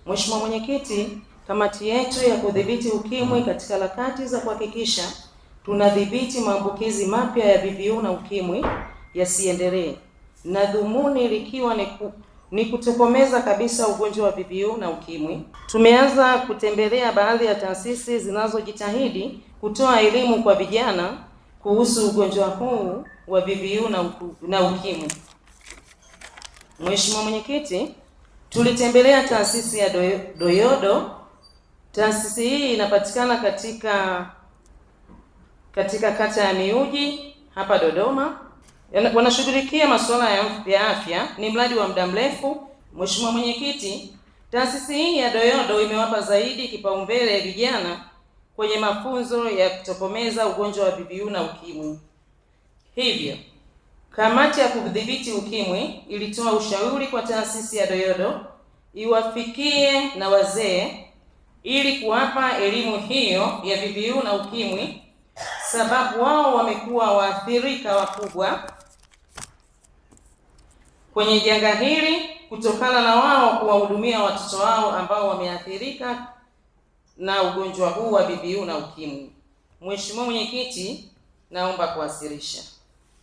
Mheshimiwa Mwenyekiti, kamati yetu ya kudhibiti ukimwi katika harakati za kuhakikisha tunadhibiti maambukizi mapya ya VVU na ukimwi yasiendelee, na dhumuni likiwa ni kutokomeza kabisa ugonjwa wa VVU na ukimwi. Tumeanza kutembelea baadhi ya taasisi zinazojitahidi kutoa elimu kwa vijana kuhusu ugonjwa huu wa VVU na ukimwi. Mheshimiwa Mwenyekiti, tulitembelea taasisi ya Doyodo. Taasisi hii inapatikana katika kata ya Miuji hapa Dodoma. Wanashughulikia masuala ya afya, ni mradi wa muda mrefu. Mheshimiwa Mwenyekiti, taasisi hii ya Doyodo imewapa zaidi kipaumbele vijana kwenye mafunzo ya kutokomeza ugonjwa wa VVU na ukimwi. Hivyo, kamati ya kudhibiti ukimwi ilitoa ushauri kwa taasisi ya Doyodo iwafikie na wazee ili kuwapa elimu hiyo ya VVU na ukimwi, sababu wao wamekuwa waathirika wakubwa kwenye janga hili kutokana na wao kuwahudumia watoto wao ambao wameathirika na ugonjwa huu wa VVU na ukimwi. Mheshimiwa Mwenyekiti, naomba kuwasilisha.